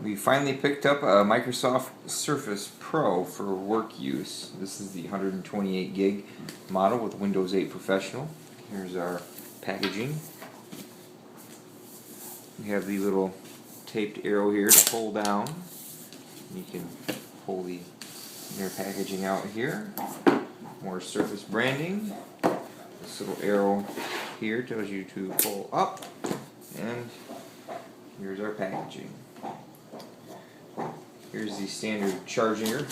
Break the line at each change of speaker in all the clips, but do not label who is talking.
We finally picked up a Microsoft Surface Pro for work use. This is the 128 gig model with Windows 8 Professional. Here's our packaging. We have the little taped arrow here to pull down. You can pull the inner packaging out here. More Surface branding. This little arrow here tells you to pull up, and here's our packaging. Here's the standard charger.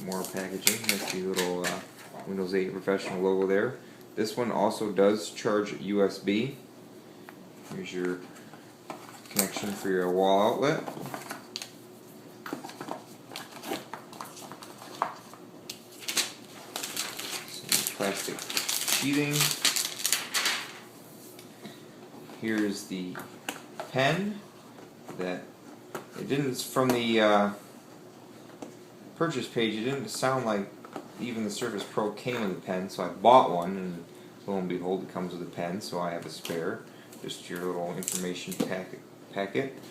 More packaging. That's the little Windows 8 Professional logo there. This one also does charge USB. Here's your connection for your wall outlet. Some plastic sheathing. Here's the pen that it didn't, from the purchase page, it didn't sound like even the Surface Pro came with a pen, so I bought one, and lo and behold it comes with a pen, so I have a spare. Just your little information packet.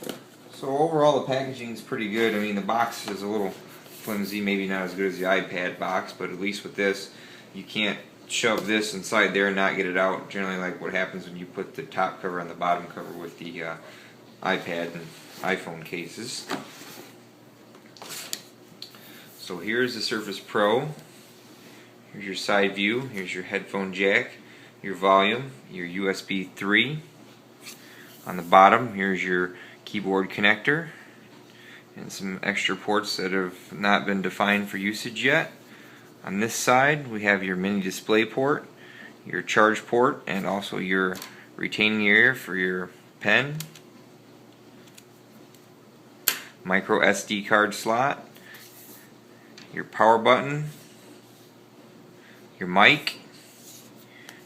So overall the packaging is pretty good. I mean, the box is a little flimsy, maybe not as good as the iPad box, but at least with this you can't shove this inside there and not get it out, generally like what happens when you put the top cover on the bottom cover with the iPad and iPhone cases. So here's the Surface Pro. Here's your side view. Here's your headphone jack, your volume, your USB 3. On the bottom, here's your keyboard connector and some extra ports that have not been defined for usage yet. On this side, we have your mini DisplayPort, your charge port, and also your retaining area for your pen. MicroSD card slot, your power button, your mic,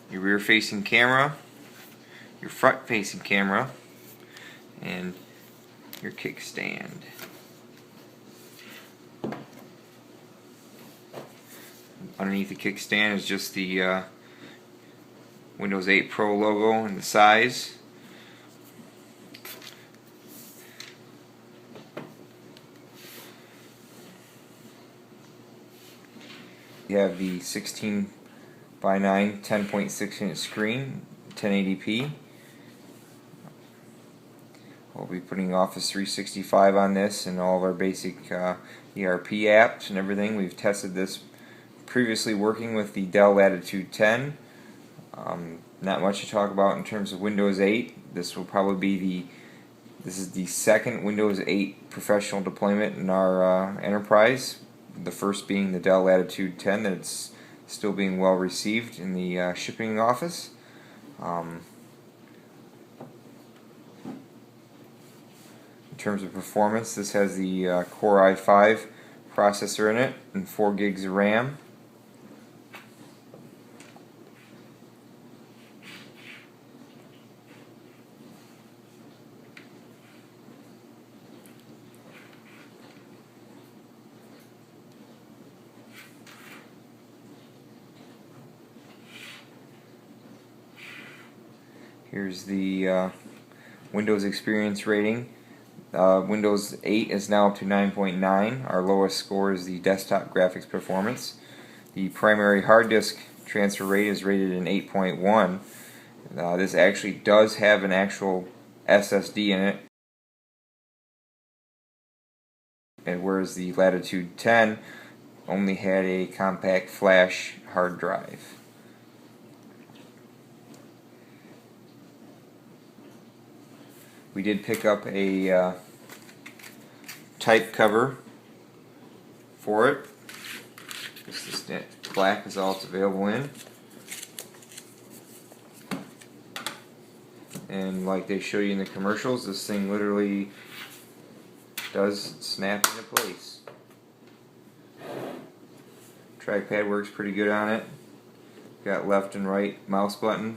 your rear facing camera, your front facing camera, and your kickstand. Underneath the kickstand is just the Windows 8 Pro logo and the size. You have the 16 by 9 10.6 inch screen, 1080p. We'll be putting Office 365 on this and all of our basic ERP apps and everything. We've tested this previously working with the Dell Latitude 10. Not much to talk about in terms of Windows 8. This will probably be this is the second Windows 8 professional deployment in our enterprise. The first being the Dell Latitude 10, that's still being well received in the shipping office. In terms of performance, this has the Core i5 processor in it and 4 gigs of RAM. Here's the Windows Experience rating. Windows 8 is now up to 9.9. Our lowest score is the desktop graphics performance. The primary hard disk transfer rate is rated in 8.1. This actually does have an actual SSD in it, and whereas the Latitude 10 only had a compact flash hard drive. We did pick up a type cover for it. This black is all it's available in. And like they show you in the commercials, this thing literally does snap into place. Trackpad works pretty good on it. Got left and right mouse button.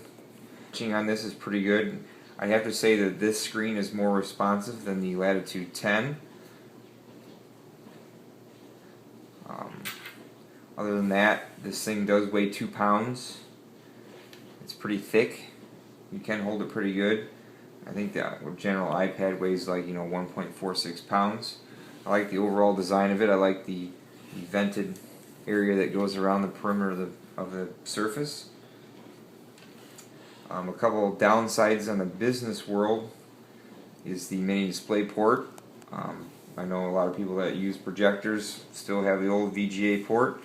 Touching on this is pretty good. I have to say that this screen is more responsive than the Latitude 10. Other than that, this thing does weigh 2 pounds. It's pretty thick. You can hold it pretty good. I think that general iPad weighs like 1.46 pounds. I like the overall design of it. I like the vented area that goes around the perimeter of the surface. A couple of downsides on the business world is the mini DisplayPort. I know a lot of people that use projectors still have the old VGA port,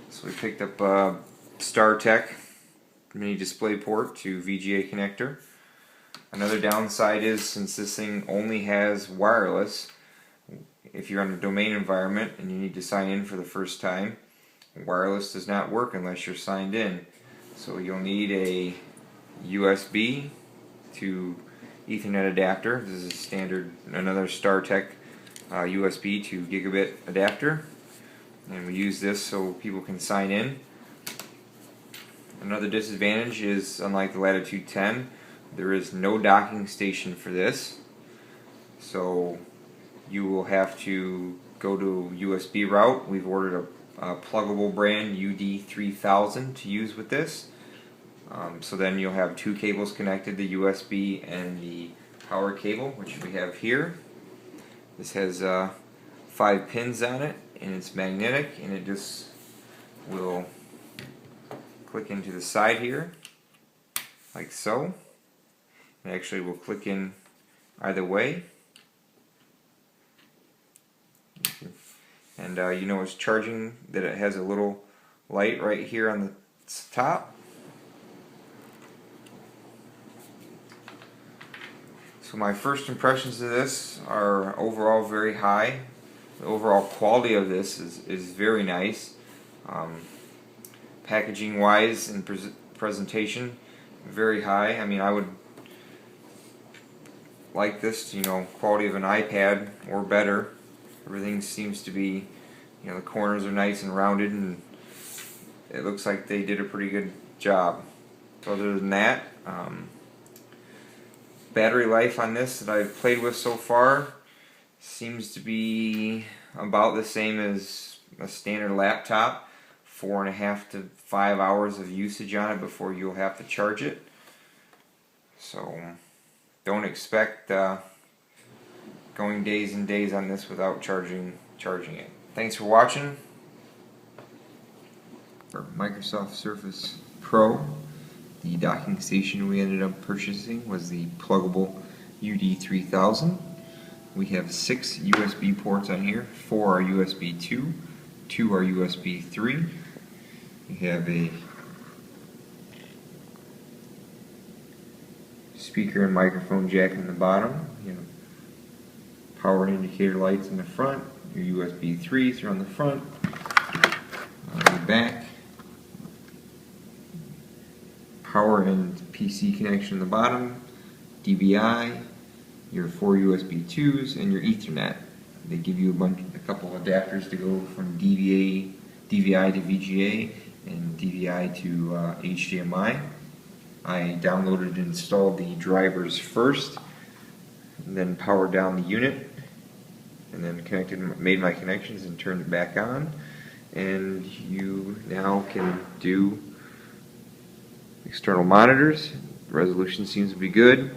so we picked up a StarTech mini DisplayPort to VGA connector. Another downside is, since this thing only has wireless, if you're on a domain environment and you need to sign in for the first time, wireless does not work unless you're signed in. So you'll need a USB to Ethernet adapter. This is a standard, another StarTech USB to gigabit adapter, and we use this so people can sign in. Another disadvantage is, unlike the Latitude 10, there is no docking station for this, so you will have to go to USB route. We've ordered a pluggable brand UD3000 to use with this. So then you'll have two cables connected, the USB and the power cable, which we have here. This has 5 pins on it, and it's magnetic, and it just will click into the side here, like so. It actually will click in either way. And you know it's charging, that it has a little light right here on the top. So my first impressions of this are overall very high. The overall quality of this is very nice. Packaging wise and presentation, very high. I mean, I would like this, quality of an iPad or better. Everything seems to be, the corners are nice and rounded, and it looks like they did a pretty good job. So other than that, battery life on this that I've played with so far seems to be about the same as a standard laptop. 4.5 to 5 hours of usage on it before you'll have to charge it. So don't expect going days and days on this without charging it. Thanks for watching. For Microsoft Surface Pro, the docking station we ended up purchasing was the pluggable UD3000. We have 6 USB ports on here. 4 are USB 2, 2 are USB 3. We have a speaker and microphone jack in the bottom. Power and indicator lights in the front. Your USB 3s are on the front. On the back, power and PC connection in the bottom. DVI, your 4 USB 2s, and your Ethernet. They give you a couple of adapters to go from DVI to VGA and DVI to HDMI. I downloaded and installed the drivers first, and then powered down the unit, and then made my connections and turned it back on. And you now can do external monitors. The resolution seems to be good.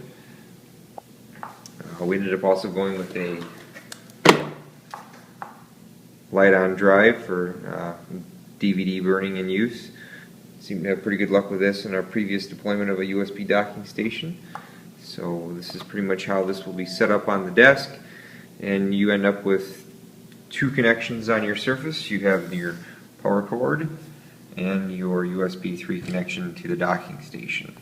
We ended up also going with a light-on drive for DVD burning and use. Seemed to have pretty good luck with this in our previous deployment of a USB docking station. So this is pretty much how this will be set up on the desk, and you end up with 2 connections on your Surface. You have your power cord and your USB 3 connection to the docking station.